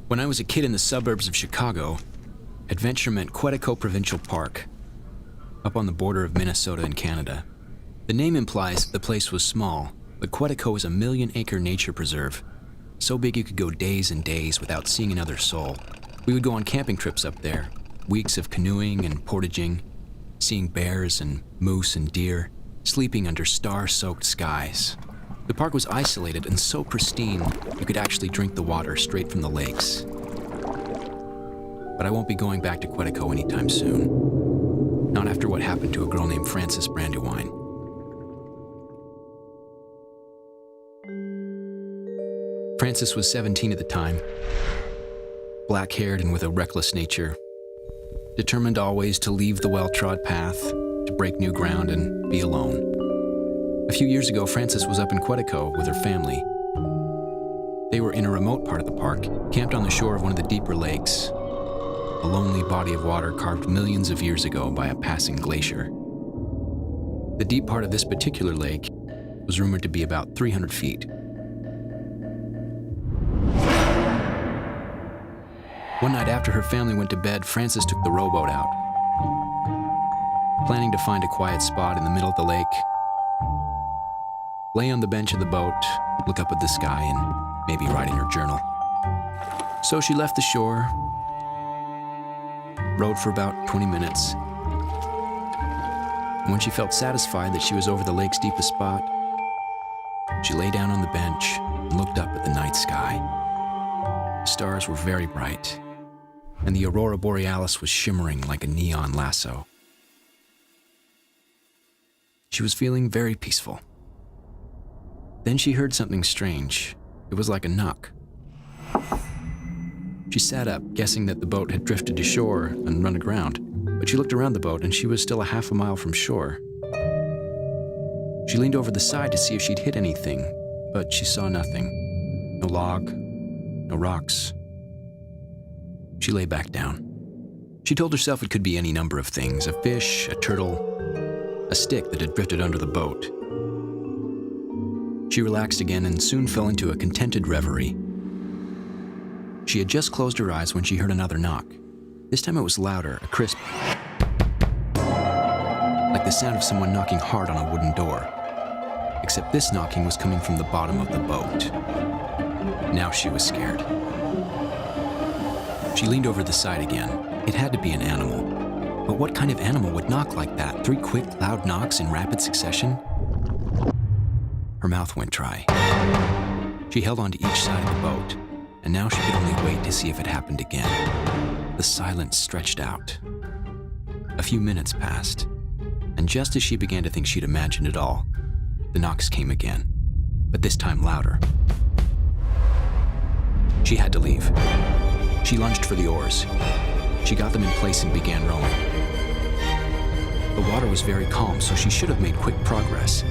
When I was a kid in the suburbs of Chicago, adventure meant Quetico Provincial Park, up on the border of Minnesota and Canada. The name implies the place was small, but Quetico is a 1,000,000-acre nature preserve, so big you could go days and days without seeing another soul. We would go on camping trips up there, weeks of canoeing and portaging, seeing bears and moose and deer, sleeping under star-soaked skies. The park was isolated and so pristine, you could actually drink the water straight from the lakes. But I won't be going back to Quetico anytime soon. Not after what happened to a girl named Frances Brandywine. Frances was 17 at the time, black-haired and with a reckless nature, determined always to leave the well-trod path, to break new ground and be alone. A few years ago, Frances was up in Quetico with her family. They were in a remote part of the park, camped on the shore of one of the deeper lakes, a lonely body of water carved millions of years ago by a passing glacier. The deep part of this particular lake was rumored to be about 300 feet. One night after her family went to bed, Frances took the rowboat out, planning to find a quiet spot in the middle of the lake, lay on the bench of the boat, look up at the sky, and maybe write in her journal. So she left the shore, rowed for about 20 minutes, and when she felt satisfied that she was over the lake's deepest spot, she lay down on the bench and looked up at the night sky. The stars were very bright, and the aurora borealis was shimmering like a neon lasso. She was feeling very peaceful. Then she heard something strange. It was like a knock. She sat up, guessing that the boat had drifted to shore and run aground, but she looked around the boat and she was still a half a mile from shore. She leaned over the side to see if she'd hit anything, but she saw nothing. No log, no rocks. She lay back down. She told herself it could be any number of things: a fish, a turtle, a stick that had drifted under the boat. She relaxed again and soon fell into a contented reverie. She had just closed her eyes when she heard another knock. This time it was louder, a crisp, like the sound of someone knocking hard on a wooden door. Except this knocking was coming from the bottom of the boat. Now she was scared. She leaned over the side again. It had to be an animal. But what kind of animal would knock like that? 3 quick, loud knocks in rapid succession? Her mouth went dry. She held onto each side of the boat, and now she could only wait to see if it happened again. The silence stretched out. A few minutes passed, and just as she began to think she'd imagined it all, the knocks came again, but this time louder. She had to leave. She lunged for the oars. She got them in place and began rowing. The water was very calm, so she should have made quick progress.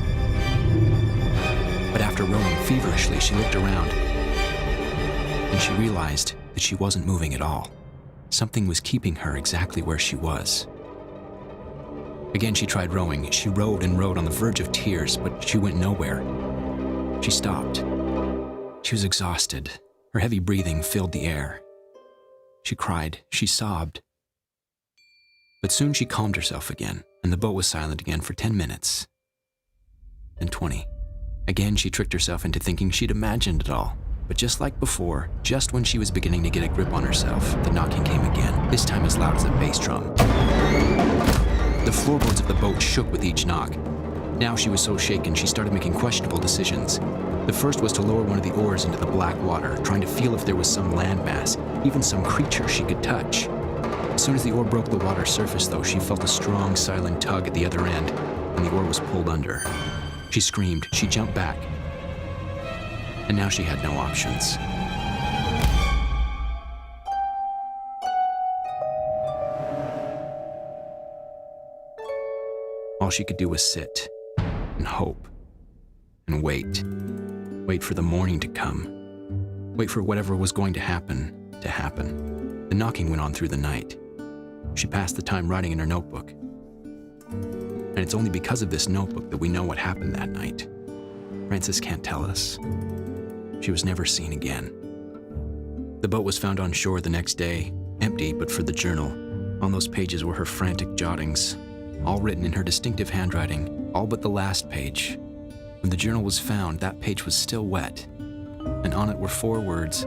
But after rowing feverishly, she looked around, and she realized that she wasn't moving at all. Something was keeping her exactly where she was. Again, she tried rowing. She rowed and rowed on the verge of tears, but she went nowhere. She stopped. She was exhausted. Her heavy breathing filled the air. She cried. She sobbed. But soon she calmed herself again, and the boat was silent again for 10 minutes. Then 20. Again, she tricked herself into thinking she'd imagined it all. But just like before, just when she was beginning to get a grip on herself, the knocking came again, this time as loud as a bass drum. The floorboards of the boat shook with each knock. Now she was so shaken, she started making questionable decisions. The first was to lower one of the oars into the black water, trying to feel if there was some landmass, even some creature she could touch. As soon as the oar broke the water's surface, though, she felt a strong, silent tug at the other end, and the oar was pulled under. She screamed. She jumped back. And now she had no options. All she could do was sit and hope and wait. Wait for the morning to come. Wait for whatever was going to happen to happen. The knocking went on through the night. She passed the time writing in her notebook. And it's only because of this notebook that we know what happened that night. Frances can't tell us. She was never seen again. The boat was found on shore the next day, empty but for the journal. On those pages were her frantic jottings, all written in her distinctive handwriting, all but the last page. When the journal was found, that page was still wet, and on it were 4 words,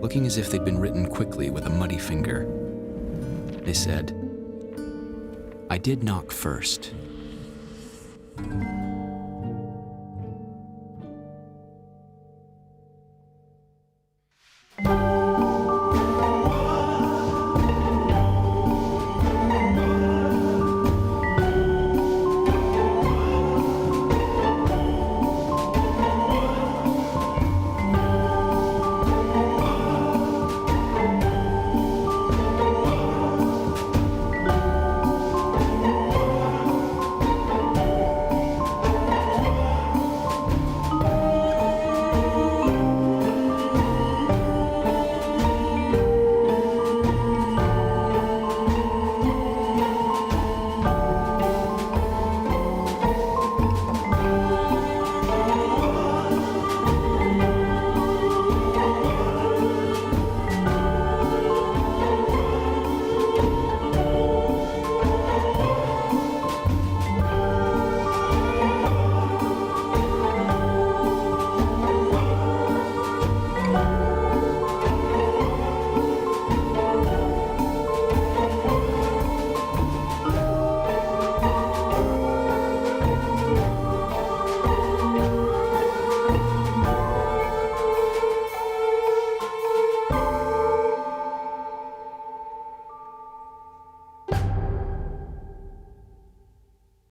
looking as if they'd been written quickly with a muddy finger. They said, "I did knock first,